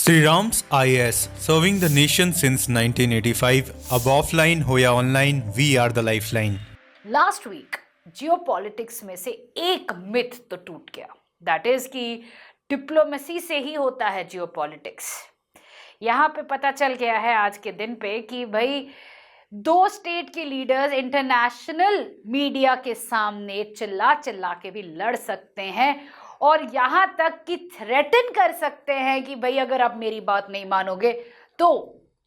Sri Ram's IAS, serving the nation since 1985. अब offline हो या online, we are the lifeline. Last week geopolitics में से एक मिथ तो टूट गया, दैट इज कि डिप्लोमेसी से ही होता है जियोपॉलिटिक्स। यहाँ पे पता चल गया है आज के दिन पे कि भाई दो स्टेट के लीडर्स इंटरनेशनल मीडिया के सामने चिल्ला चिल्ला के भी लड़ सकते हैं और यहाँ तक कि थ्रेटन कर सकते हैं कि भाई अगर आप मेरी बात नहीं मानोगे तो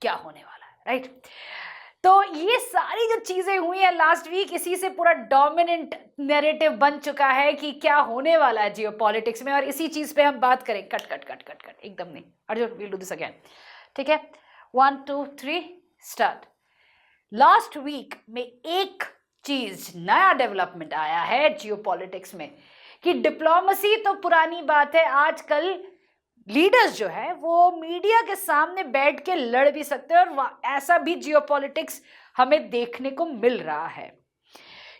क्या होने वाला है, राइट? तो ये सारी जो चीजें हुई हैं लास्ट वीक, इसी से पूरा डोमिनेंट नैरेटिव बन चुका है कि क्या होने वाला है जियोपॉलिटिक्स में, और इसी चीज पे हम बात करें। Cut cut cut cut cut एकदम नहीं, Arjun will do this again, ठीक है? 1 2 3 स्टार्ट। लास्ट वीक में एक चीज नया डेवलपमेंट आया है जियोपॉलिटिक्स में कि डिप्लोमेसी तो पुरानी बात है, आजकल लीडर्स जो है वो मीडिया के सामने बैठ के लड़ भी सकते हैं और ऐसा भी जियोपॉलिटिक्स हमें देखने को मिल रहा है।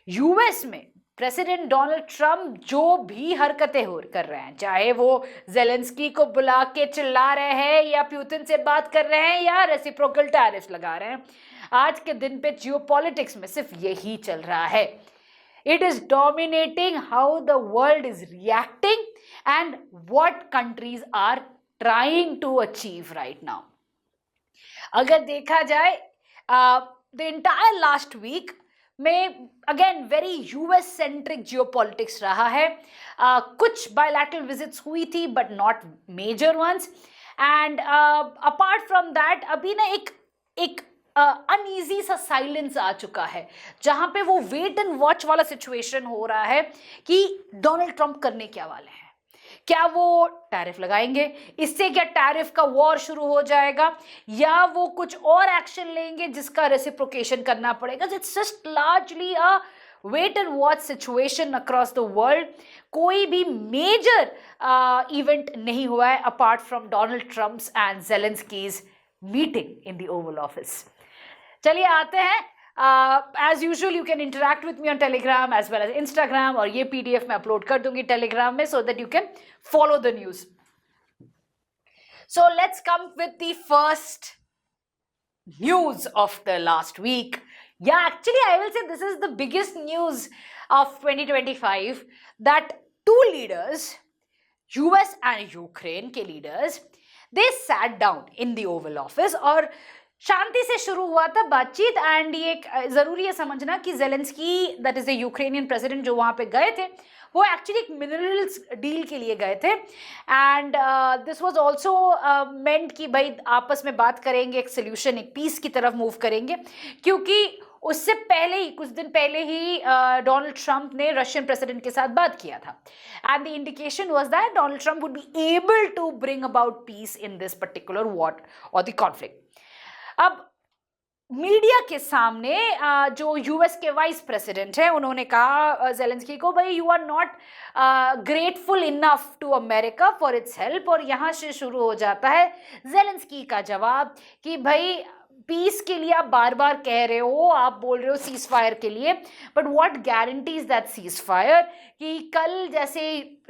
यूएस में प्रेसिडेंट डोनाल्ड ट्रंप जो भी हरकतें कर रहे हैं, चाहे वो जेलेंस्की को बुला के चिल्ला रहे हैं या पुतिन से बात कर रहे हैं या रेसिप्रोकल टैरिफ्स लगा रहे हैं, आज के दिन पे जियोपॉलिटिक्स में सिर्फ यही चल रहा है। It is dominating how the world is reacting and what countries are trying to achieve right now. अगर देखा जाए the entire last week में again very US centric geopolitics रहा है। कुछ bilateral visits हुई थी but not major ones, and apart from that अभी ना एक अनईजी सा साइलेंस आ चुका है जहां पे वो वेट एंड वॉच वाला सिचुएशन हो रहा है कि डोनाल्ड ट्रंप करने क्या वाले हैं। क्या वो टैरिफ लगाएंगे, इससे क्या टैरिफ का वॉर शुरू हो जाएगा, या वो कुछ और एक्शन लेंगे जिसका रेसिप्रोकेशन करना पड़ेगा। It's just largely a wait and watch situation across the world. कोई भी मेजर इवेंट नहीं हुआ है apart from Donald Trump's and Zelensky's meeting in the Oval Office. चलिए आते हैं, as usual you can interact with me on Telegram as well as Instagram, और ये पीडीएफ मैं अपलोड कर दूंगी टेलीग्राम में so that you can follow the news. So let's come with the first news of the last week. या actually I will say this is the biggest news of 2025 that two leaders, US and Ukraine के leaders, they sat down in the Oval Office और शांति से शुरू हुआ था बातचीत। And ये जरूरी है समझना कि Zelensky, that is the Ukrainian president, जो वहां पे गए थे वो एक्चुअली एक मिनरल्स डील के लिए गए थे। एंड दिस वाज आल्सो मेंट कि भाई आपस में बात करेंगे, एक सोल्यूशन, एक पीस की तरफ मूव करेंगे, क्योंकि उससे पहले ही, कुछ दिन पहले ही डोनाल्ड ट्रंप ने रशियन प्रेसिडेंट के साथ बात किया था and the indication was that Donald Trump would be able to bring about peace in this particular war और द कॉन्फ्लिक्ट। अब मीडिया के सामने जो यूएस के वाइस प्रेसिडेंट है उन्होंने कहा ज़ेलेंस्की को, भाई you are not grateful enough to America for its help. और यहाँ से शुरू हो जाता है ज़ेलेंस्की का जवाब कि भाई पीस के लिए आप बार बार कह रहे हो, आप बोल रहे हो सीज फायर के लिए, but what guarantees that cease fire, कि कल जैसे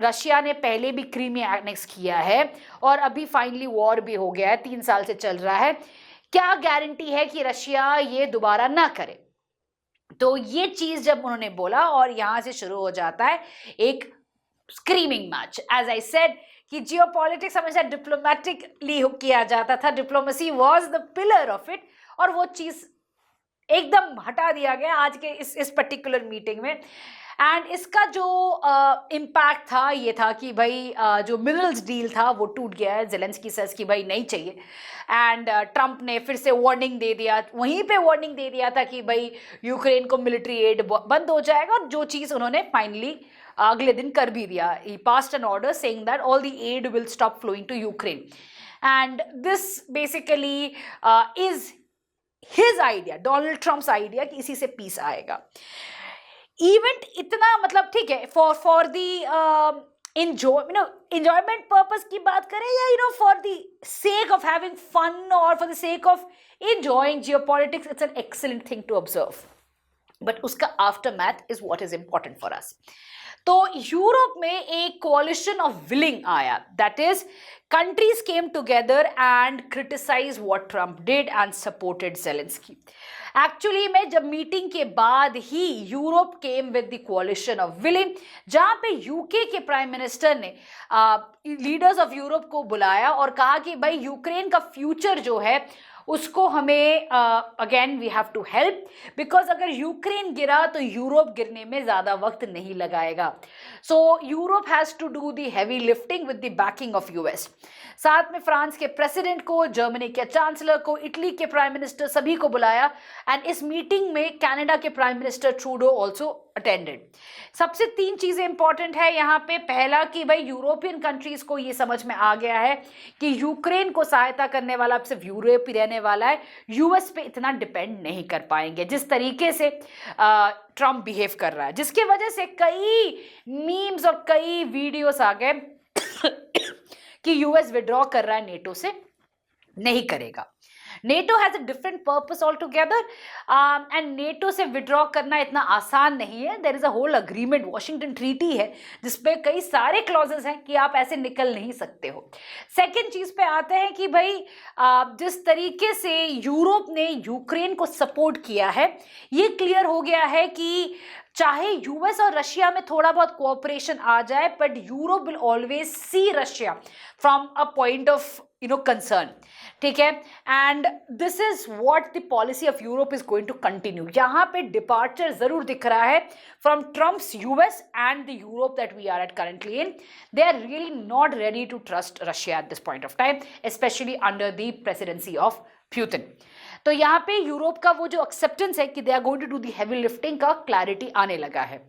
रशिया ने पहले भी क्रीमिया एनेक्स किया है और अभी फाइनली वॉर भी हो गया है, 3 साल से चल रहा है, क्या गारंटी है कि रशिया ये दोबारा ना करे। तो ये चीज जब उन्होंने बोला और यहां से शुरू हो जाता है एक screaming match. As I said कि जियोपॉलिटिक्स हमेशा डिप्लोमेटिकली किया जाता था, diplomacy was the pillar of it, और वो चीज एकदम हटा दिया गया आज के इस पर्टिकुलर मीटिंग में। एंड इसका जो इम्पैक्ट था ये था कि भाई जो मिनरल्स डील था वो टूट गया है। ज़ेलेंस्की सेज कि भाई नहीं चाहिए, एंड ट्रंप ने फिर से वार्निंग दे दिया, वहीं पे वार्निंग दे दिया था कि भाई यूक्रेन को मिलिट्री एड बंद हो जाएगा, और जो चीज़ उन्होंने फाइनली अगले दिन कर भी दिया। He passed an order saying that all the aid will stop flowing to Ukraine, and this basically is his idea, Donald Trump's idea कि इसी से पीस आएगा। इवेंट इतना, मतलब ठीक है, फॉर द enjoyment पर्पस की बात करें या for the sake of having fun और for the sake of enjoying geopolitics, it's an excellent thing to observe, but उसका after math is what is important for us. तो Europe में एक collision of willing आया, that is countries came together and criticized what Trump did and supported Zelensky. Actually में जब meeting के बाद ही Europe came with the coalition of willing, जहां पे यूके के प्राइम मिनिस्टर ने लीडर्स ऑफ यूरोप को बुलाया और कहा कि भाई यूक्रेन का फ्यूचर जो है उसको हमें again we have to help, because अगर यूक्रेन गिरा तो यूरोप गिरने में ज़्यादा वक्त नहीं लगाएगा. So Europe has to do the heavy lifting with the backing of US. साथ में फ्रांस के प्रेसिडेंट को, जर्मनी के चांसलर को, इटली के प्राइम मिनिस्टर, सभी को बुलाया. एंड इस मीटिंग में कनाडा के prime minister Trudeau also attended. सबसे 3 चीजें इंपॉर्टेंट है यहाँ पे. पहला कि भाई यूरोपियन कंट्रीज को ये समझ में आ गया है कि यूक्रेन को सहायता करने वाला सिर्फ यूरोप ही रहने वाला है, यूएस पे इतना डिपेंड नहीं कर पाएंगे जिस तरीके से ट्रम्प बिहेव कर रहा है, जिसकी वजह से कई मीम्स और कई वीडियोस आ गए कि यूएस विड्रॉ कर रहा है नेटो से. नहीं करेगा. NATO has a different purpose altogether and NATO से विड्रॉ करना इतना आसान नहीं है. There is a whole agreement, Washington treaty है जिसपे कई सारे क्लॉजेस हैं कि आप ऐसे निकल नहीं सकते हो. सेकेंड चीज पे आते हैं कि भाई जिस तरीके से यूरोप ने यूक्रेन को सपोर्ट किया है, ये क्लियर हो गया है कि चाहे यूएस और रशिया में थोड़ा बहुत कोऑपरेशन आ जाए, but Europe will always see Russia from a point of concern. ठीक है. And this is what the policy of Europe is going to continue. यहाँ पे डिपार्चर जरूर दिख रहा है from Trump's US and the Europe that we are at currently in. They are really not ready to trust Russia at this point of time, specially under the presidency of Putin. तो यहाँ पे Europe का वो जो acceptance है कि they are going to do the heavy lifting का clarity आने लगा है.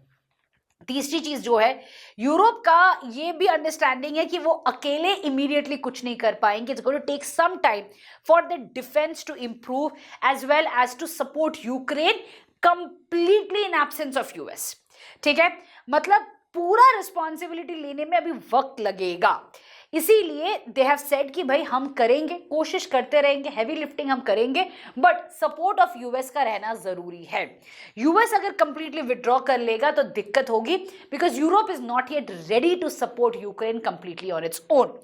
तीसरी चीज जो है, यूरोप का ये भी अंडरस्टैंडिंग है कि वो अकेले इमीडिएटली कुछ नहीं कर पाएंगे. It's going to take some time for the defence to improve as well as to support Ukraine completely in absence of US. ठीक है. मतलब पूरा रिस्पॉन्सिबिलिटी लेने में अभी वक्त लगेगा. इसीलिए दे हैव सेड कि भाई हम करेंगे, कोशिश करते रहेंगे, हैवी लिफ्टिंग हम करेंगे, बट सपोर्ट ऑफ यूएस का रहना जरूरी है. यूएस अगर कंप्लीटली विड्रॉ कर लेगा तो दिक्कत होगी, because Europe is not yet ready to support Ukraine completely on its own,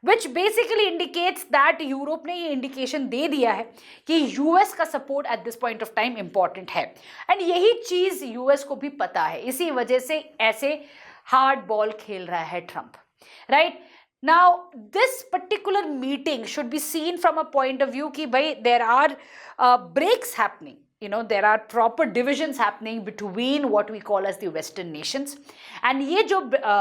which basically indicates that Europe ने ये इंडिकेशन दे दिया है कि यूएस का support at this point of time important है. एंड यही चीज यूएस को भी पता है, इसी वजह से ऐसे हार्ड बॉल खेल रहा है Trump. Right. Now, this particular meeting should be seen from a point of view कि भाई there are breaks happening. There are proper divisions happening between what we call as the Western nations. And ये जो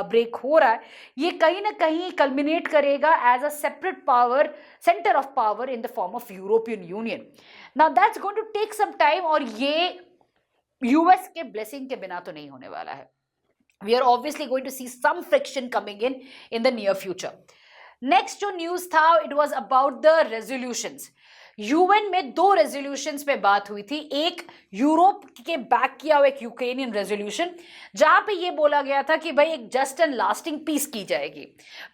break हो रहा है, ये कहीं ना कहीं culminate करेगा as a separate power, center of power in the form of European Union. Now, that's going to take some time और ये US के blessing के बिना तो नहीं होने वाला है. We are obviously going to see some friction coming in the near future. Next जो न्यूज था, it was about the resolutions. UN में 2 रेजोल्यूशंस पे बात हुई थी. एक यूरोप के बैक किया हुआ एक यूक्रेनियन रेजोल्यूशन, जहां पे ये बोला गया था कि भाई एक जस्ट एंड लास्टिंग पीस की जाएगी.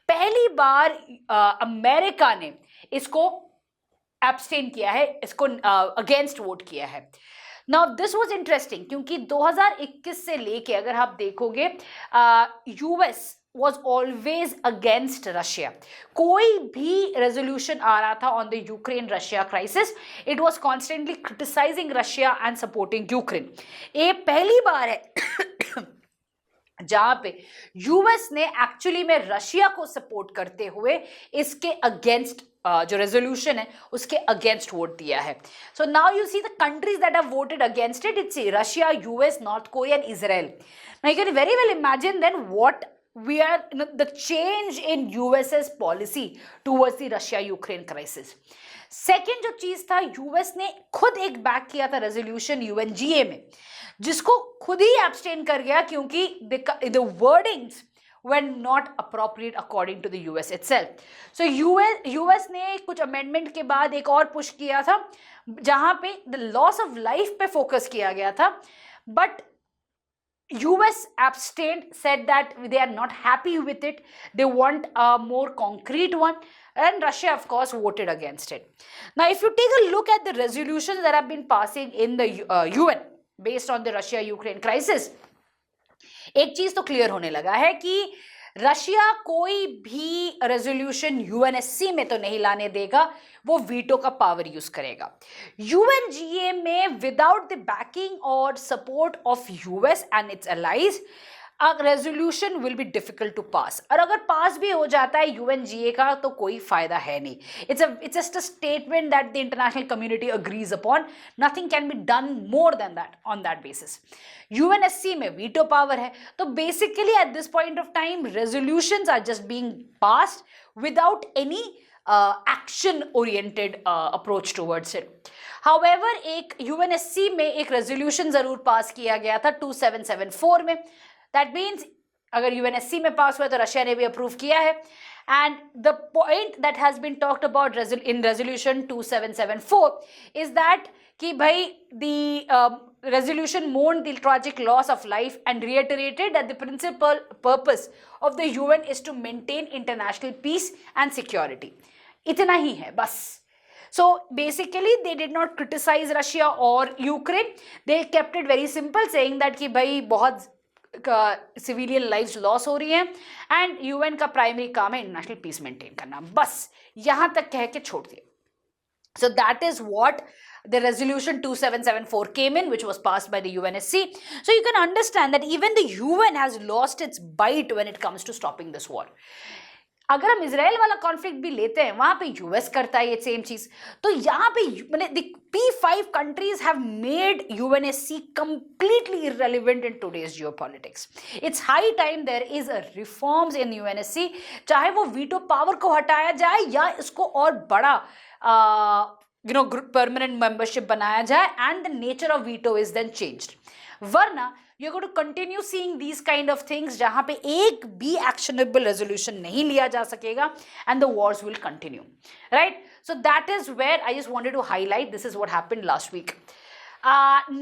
पहली बार अमेरिका ने इसको एब्सटेन किया है, इसको अगेंस्ट वोट किया है. नाउ दिस वाज इंटरेस्टिंग क्योंकि 2021 से लेके अगर आप देखोगे US was always against Russia. कोई भी resolution आ रहा था on the Ukraine-Russia crisis, it was constantly criticizing Russia and supporting Ukraine. ये पहली बार है जहां पे यूएस ने एक्चुअली में रशिया को सपोर्ट करते हुए इसके अगेंस्ट जो रेजोल्यूशन है उसके अगेंस्ट वोट दिया है. So now you see the countries that have voted against it. It's Russia, US, North Korea and Israel. Now you can very well imagine then what we are the change in US's policy towards the Russia-Ukraine crisis. Second जो चीज था, US ने खुद एक back किया था resolution UNGA में, जिसको खुद ही एब्सटेन कर गया क्योंकि the wordings were not appropriate according to the US itself. So US ने कुछ अमेंडमेंट के बाद एक और पुश किया था जहां पे the loss of life पे फोकस किया गया था, but US abstained, said that they are not happy with it, they want a more concrete one, and Russia of course voted against it. Now if you take a look at the resolutions that have been passing in the UN based on the Russia-Ukraine crisis, एक चीज तो clear होने लगा है कि Russia कोई भी resolution UNSC में तो नहीं लाने देगा, वो वीटो का पावर यूज करेगा। यूएनजीए में विदाउट द बैकिंग और support of US and it's allies a resolution will be difficult to pass, और अगर पास भी हो जाता है यूएनजीए का तो कोई फायदा है नहीं। it's just a statement that the international community agrees upon, nothing can be done more than that on that basis। UNSC में वीटो पावर है, तो basically at this point of time resolutions are just being passed without any action oriented approach towards it। However, एक UNSC में एक resolution जरूर पास किया गया था 2774 में। दैट मीन्स अगर यूएनएससी में पास हुआ तो रशिया ने भी अप्रूव किया है। And the point that has been talked about in resolution 2774 is that कि भाई the resolution mourned the tragic loss of life and reiterated that the principal purpose of the UN is to maintain international peace and security। इतना ही है बस। So basically they did not criticize Russia or Ukraine, they kept it very simple saying that कि भाई बहुत civilian lives loss हो रही हैं and UN का प्राइमरी काम है इंटरनेशनल पीस मेंटेन करना, बस यहां तक कह के छोड़ दिया। So that is what the resolution 2774 came in, which was passed by the UNSC। So you can understand that even the UN has lost its bite when it comes to stopping this war। अगर हम Israel वाला conflict भी लेते हैं, वहां पे US करता है ये सेम चीज, तो यहाँ पे मतलब P5 countries have made UNSC completely irrelevant in today's geopolitics। It's high time there is a reforms in UNSC, चाहे वो वीटो पावर को हटाया जाए या इसको और बड़ा permanent membership बनाया जाए and the nature of veto is then changed। वरना you're going to continue seeing these kind of things जहां पे एक भी actionable resolution नहीं लिया जा सकेगा and the wars will continue, right? So that is where I just wanted to highlight this is what happened last week।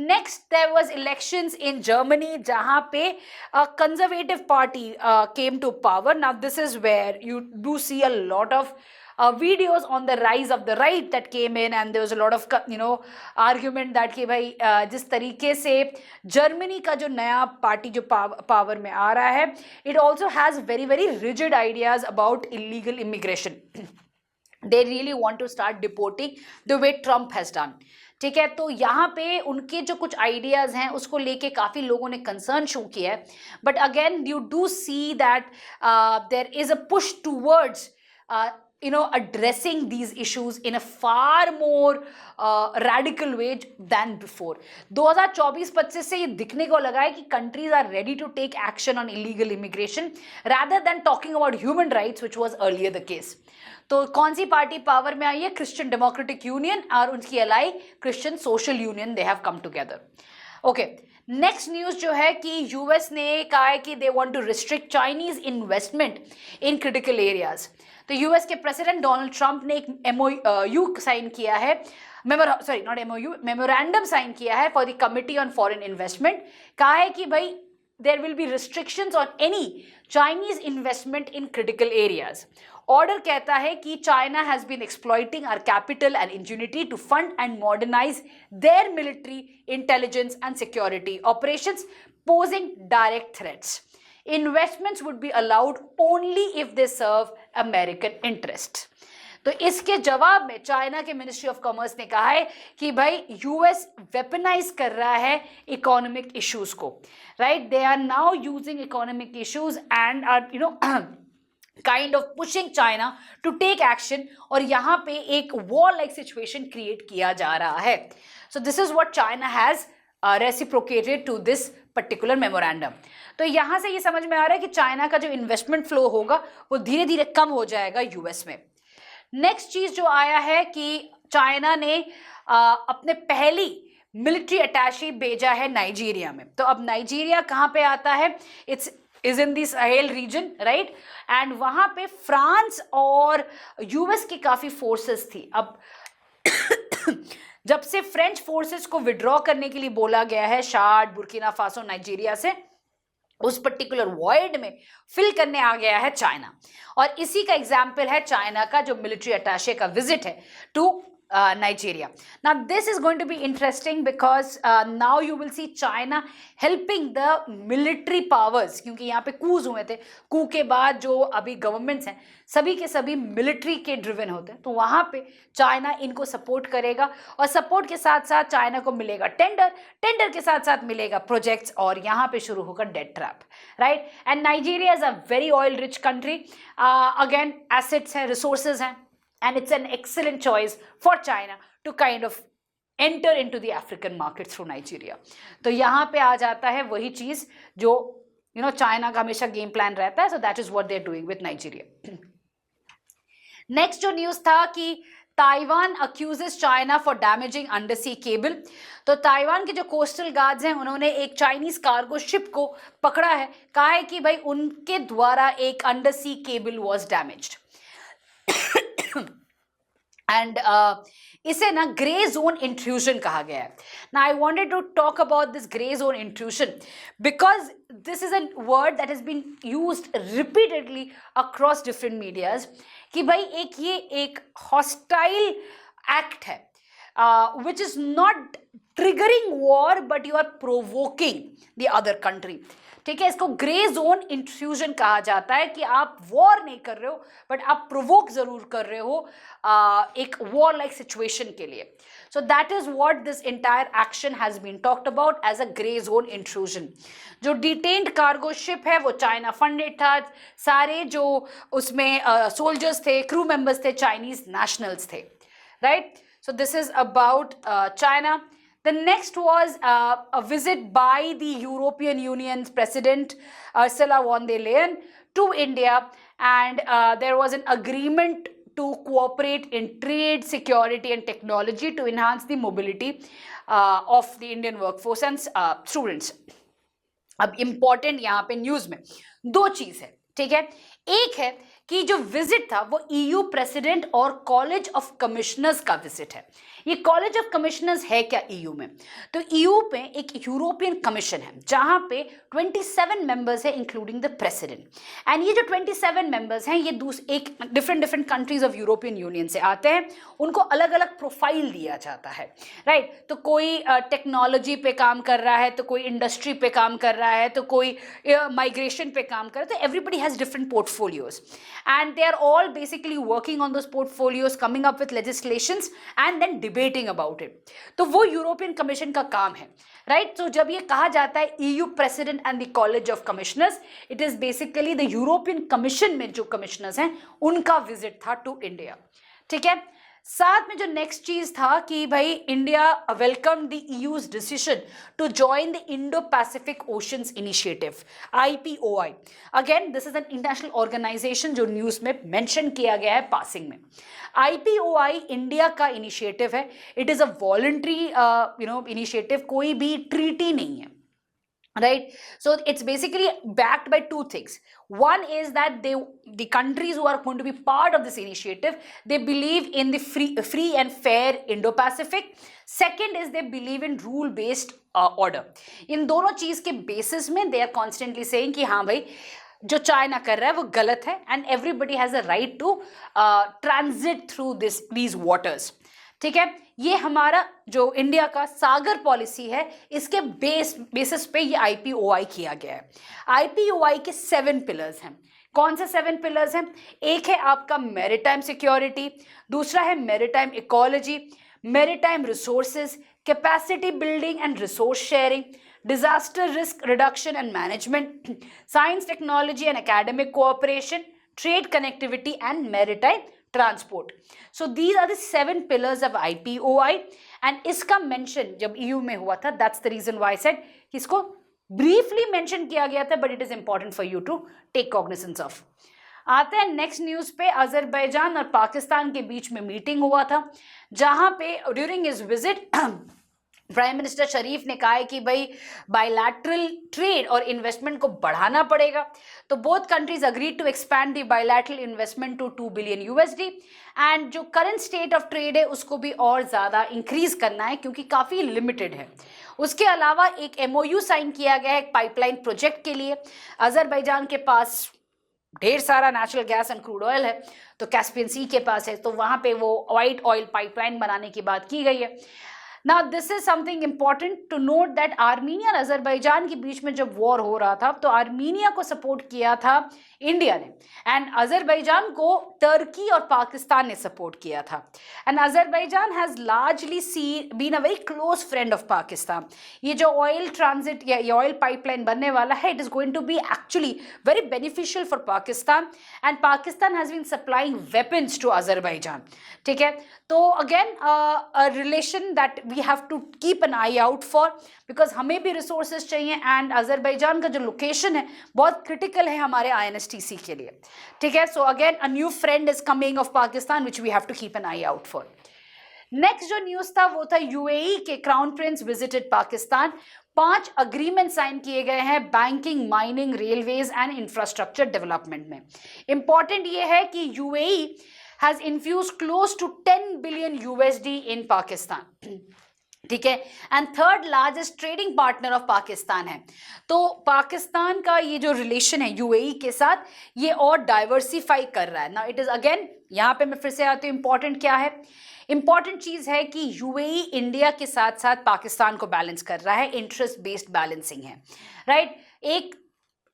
Next there was elections in Germany जहां पे conservative party came to power। Now this is where you do see a lot of videos on the rise of the right that came in and there was a lot of argument that कि भाई जिस तरीके से Germany का जो नया party जो power में आ रहा है, it also has very very rigid ideas about illegal immigration। they really want to start deporting the way Trump has done। ठीक है, तो यहाँ पे उनके जो कुछ आइडियाज हैं उसको लेके काफी लोगों ने कंसर्न शो किया है, but again you do see that there is a push towards addressing these issues in a far more radical way than before। 2024-25 से ये दिखने को लगा है कि countries are ready to take action on illegal immigration rather than talking about human rights which was earlier the case। तो कौन सी party power में आई है? क्रिश्चियन डेमोक्रेटिक यूनियन और उनकी ally Christian Social Union, they have come together. Okay, next news जो है कि US ने कहा है कि they want to restrict Chinese investment in critical areas. तो यूएस के प्रेसिडेंट डोनाल्ड ट्रंप ने एक MOU साइन किया है, मेमोरेंडम साइन किया है for the committee on foreign investment. कहा है कि भाई there will be restrictions on any Chinese investment in critical areas। Order कहता है कि China has been exploiting our capital and ingenuity to fund and modernize their military intelligence and security operations, posing direct threats। Investments would be allowed only if they serve American interest। तो इसके जवाब में China के ministry of commerce ने कहा है कि भाई यूएस वेपनाइज कर रहा है इकोनॉमिक इश्यूज को, right? They are now using economic issues and are kind of pushing China to take action, और यहाँ पे एक वॉर लाइक सिचुएशन क्रिएट किया जा रहा है। So this is what China has reciprocated to this particular memorandum. तो यहाँ से ये समझ में आ रहा है कि चाइना का जो इन्वेस्टमेंट फ्लो होगा वो धीरे धीरे कम हो जाएगा यूएस में। नेक्स्ट चीज जो आया है कि चाइना ने अपने पहली मिलिट्री अटैची भेजा है नाइजीरिया में। तो अब नाइजीरिया कहाँ पे आता है? It's is in the Sahel region, right? And वहां पे फ्रांस और यूएस की काफी फोर्सेस थी। अब जब से फ्रेंच फोर्सेस को विड्रॉ करने के लिए बोला गया है शाद, बुर्किना फासो, नाइजीरिया से, उस पर्टिकुलर वॉइड में फिल करने आ गया है चाइना। और इसी का एग्जाम्पल है चाइना का जो मिलिट्री अटैचे का विजिट है to Nigeria. Now this is going to be interesting because now you will see China helping the military powers, क्योंकि यहाँ पे कूज हुए थे, कू के बाद जो अभी गवर्नमेंट्स हैं सभी के सभी मिलिट्री के ड्रिवन होते हैं, तो वहाँ पे चाइना इनको सपोर्ट करेगा और सपोर्ट के साथ साथ चाइना को मिलेगा टेंडर के साथ साथ मिलेगा प्रोजेक्ट्स और यहाँ पे शुरू होगा debt trap, right. And Nigeria is a very oil rich country, again assets हैं, रिसोर्सेज हैं, and it's an excellent choice for China to kind of enter into the African market through Nigeria. तो यहाँ पे आ जाता है वही चीज जो चाइना का हमेशा गेम प्लान रहता है, so that is what they're doing with Nigeria. Next जो न्यूज था कि Taiwan accuses China for damaging undersea cable. तो ताइवान के जो कोस्टल गार्ड्स हैं उन्होंने एक चाइनीज कार्गो शिप को पकड़ा है, कहा है कि भाई उनके द्वारा एक undersea cable was damaged and इसे ना ग्रे जोन इंट्रूजन कहा गया है। ना I wanted to talk about this grey zone intrusion because this is a word that has been used repeatedly across different medias कि भाई ये एक हॉस्टाइल एक्ट है which is not triggering war but you are provoking the other country. ठीक है, इसको grey zone intrusion कहा जाता है कि आप वॉर नहीं कर रहे हो बट आप प्रोवोक जरूर कर रहे हो एक वॉर लाइक सिचुएशन के लिए। So that is what this entire action has been talked about as a grey zone intrusion. जो डिटेन्ड कार्गो शिप है वो चाइना फंडेड था, सारे जो उसमें सोल्जर्स थे, क्रू मेंबर्स थे, चाइनीज नेशनल्स थे, right. So this is about China. The next was a visit by the European Union's President Ursula von der Leyen to India, and there was an agreement to cooperate in trade, security and technology to enhance the mobility of the Indian workforce and students. अब important यहाँ पे news में दो चीज है, ठीक है। एक है कि जो विजिट था वो ईयू प्रेसिडेंट और कॉलेज ऑफ कमिश्नर्स का विजिट है। ये कॉलेज ऑफ कमिश्नर्स है क्या ईयू में? तो ईयू पे एक यूरोपियन कमीशन है जहां पे 27 मेंबर्स है इंक्लूडिंग द प्रेसिडेंट। एंड ये जो 27 मेंबर्स हैं ये एक different countries of European union से आते हैं, उनको अलग अलग प्रोफाइल दिया जाता है, राइट। तो कोई टेक्नोलॉजी पे काम कर रहा है, तो कोई इंडस्ट्री पे काम कर रहा है, तो कोई माइग्रेशन पे काम कर रहा है, तो everybody has different portfolios and they are all basically working on those portfolios, coming up with legislations and then debating about it. तो वो यूरोपियन कमीशन का काम है, राइट। तो जब ये कहा जाता है EU president and the college of commissioners, it is basically the European commission में जो कमिश्नर्स हैं उनका विजिट था टू इंडिया, ठीक है। साथ में जो नेक्स्ट चीज था कि भाई India welcome the EU's decision to join the Indo Pacific Oceans Initiative IPOI। Again this is an international organisation जो न्यूज में मेंशन किया गया है पासिंग में। IPOI इंडिया का इनिशिएटिव है, it is a voluntary initiative, कोई भी ट्रीटी नहीं है, right? So it's basically backed by two things. One is that the countries who are going to be part of this initiative, they believe in the free and fair Indo-Pacific. Second is they believe in rule-based order. इन दोनों चीज के basis में they are constantly saying कि हाँ भाई जो China कर रहा है वो गलत है and everybody has a right to transit through these waters, ठीक है। ये हमारा जो इंडिया का सागर पॉलिसी है इसके बेसिस पे ये IPOI किया गया है। IPOI के 7 पिलर्स हैं। कौन से 7 पिलर्स हैं? एक है आपका मैरीटाइम सिक्योरिटी, दूसरा है maritime ecology, maritime resources, capacity building and resource sharing, disaster risk reduction and management, science, technology and academic cooperation, trade connectivity and maritime transport. So these are the 7 pillars of IPOI and इसका mention जब EU में हुआ था, that's the reason why I said इसको briefly mention किया गया था, but it is important for you to take cognizance of. आते हैं नेक्स्ट न्यूज पे। अजरबैजान और पाकिस्तान के बीच में मीटिंग हुआ था जहां पे during his visit prime minister Sharif ने कहा है कि भाई बायलैटरल ट्रेड और इन्वेस्टमेंट को बढ़ाना पड़ेगा। तो both countries agreed to expand the bilateral investment to 2 billion USD and जो करंट स्टेट ऑफ ट्रेड है उसको भी और ज़्यादा इंक्रीज करना है क्योंकि काफ़ी लिमिटेड है। उसके अलावा एक MOU साइन किया गया है एक पाइपलाइन प्रोजेक्ट के लिए। अजरबैजान के पास ढेर सारा natural gas and crude oil है, तो कैस्पियन सी के पास है, तो वहाँ पे वो व्हाइट ऑयल पाइपलाइन बनाने की बात की गई है। Now this is something important to note that Armenia और अजरबैजान के बीच में जब वॉर हो रहा था तो आर्मीनिया को सपोर्ट किया था इंडिया ने, एंड अजरबैजान को टर्की और पाकिस्तान ने सपोर्ट किया था। And Azerbaijan has largely been a very close friend of Pakistan. ये जो ऑयल ट्रांजिट या ऑयल पाइपलाइन बनने वाला है, it is going to be actually very beneficial for Pakistan, and Pakistan has been supplying weapons to Azerbaijan. ठीक है, तो again a relation that we have to keep an eye out for, because हमें भी resources चाहिए, and Azerbaijan का जो location है बहुत क्रिटिकल है हमारे INSTC के लिए। ठीक है, so again a new friend is coming of Pakistan which we have to keep an eye out for. Next जो न्यूज था वो था UAE के crown prince visited Pakistan. 5 agreement sign किए गए हैं banking, mining, railways and infrastructure development में। Important ये है कि UAE has infused close to 10 billion USD in Pakistan. ठीक है, and third largest trading partner of Pakistan है। तो पाकिस्तान का ये जो रिलेशन है UAE के साथ, ये और डाइवर्सिफाई कर रहा है ना। इट इज अगेन, यहाँ पे मैं फिर से आती हूँ, इंपॉर्टेंट क्या है, इंपॉर्टेंट चीज है कि UAE इंडिया के साथ साथ पाकिस्तान को बैलेंस कर रहा है, इंटरेस्ट बेस्ड बैलेंसिंग है, राइट। एक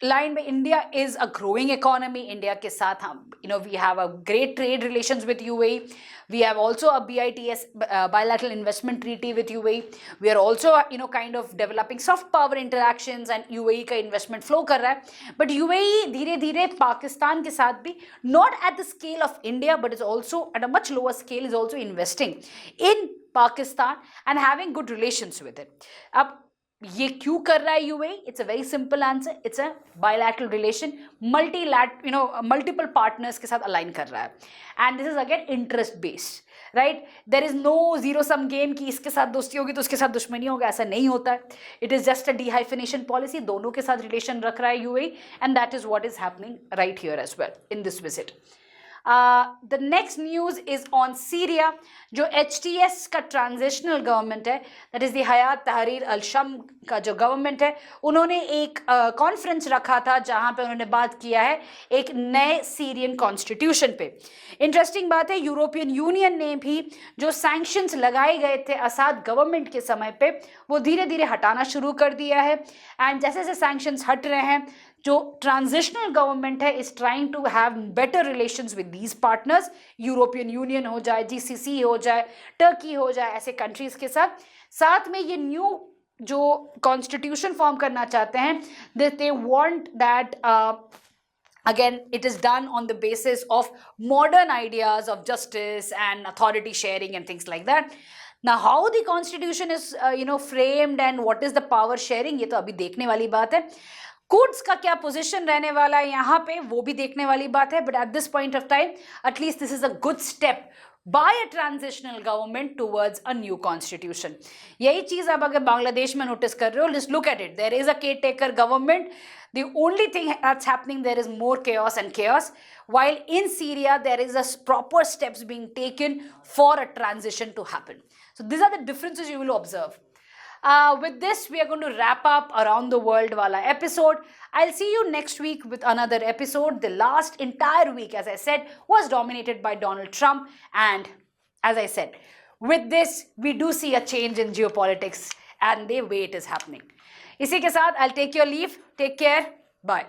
लाइन में India is a growing economy, India के साथ हम we have a great trade relations with UAE, we have also a BITS bilateral investment treaty with UAE, we are also kind of developing soft power interactions and UAE का investment flow कर रहा है। But UAE धीरे धीरे पाकिस्तान के साथ भी not at the scale of India but is also at a much lower scale is also investing in Pakistan and having good relations with it. अब ये क्यों कर रहा है UAE? It's a very simple answer, it's a bilateral relation, multiple partners के साथ align कर रहा है, and this is again interest based, right. There is no zero sum game कि इसके साथ दोस्ती होगी तो उसके साथ दुश्मनी होगा, ऐसा नहीं होता है। It is just a dehyphenation policy, दोनों के साथ रिलेशन रख रहा है UAE, and that is what is happening right here as well in this visit. The next news is on Syria. जो HTS का ट्रांजिशनल गवर्नमेंट है, that is the Hayat Tahrir al शम का जो गवर्नमेंट है, उन्होंने एक कॉन्फ्रेंस रखा था जहां पे उन्होंने बात किया है एक नए सीरियन कॉन्स्टिट्यूशन पे। इंटरेस्टिंग बात है, यूरोपियन यूनियन ने भी जो सैंक्शंस लगाए गए थे असाद गवर्नमेंट के समय पे, वो धीरे धीरे हटाना शुरू कर दिया है, एंड जैसे जैसे सैंक्शंस हट रहे हैं, जो ट्रांजिशनल गवर्नमेंट है is trying to have better relations with these partners, European Union हो जाए, GCC हो जाए, टर्की हो जाए, ऐसे कंट्रीज के साथ। साथ में ये न्यू जो कॉन्स्टिट्यूशन फॉर्म करना चाहते हैं, they want that again it is done on the basis of modern ideas of justice and authority sharing and things like that. Now how the constitution is framed and what is the power sharing, ये तो अभी देखने वाली बात है। Courts का क्या position रहने वाला है यहाँ पे, वो भी देखने वाली बात है। But at this point of time at least this is a good step by a transitional government towards a new constitution. यही चीज आप अगर बांग्लादेश में नोटिस कर रहे हो, let's look at it. There is a caretaker government. The only thing that's happening there is more chaos and chaos. While in Syria there is a proper steps being taken for a transition to happen. So these are the differences you will observe. With this, we are going to wrap up Around the World wala episode. I'll see you next week with another episode. The last entire week, as I said, was dominated by Donald Trump. And as I said, with this, we do see a change in geopolitics and the way it is happening. इसी के साथ, I'll take your leave. Take care. Bye.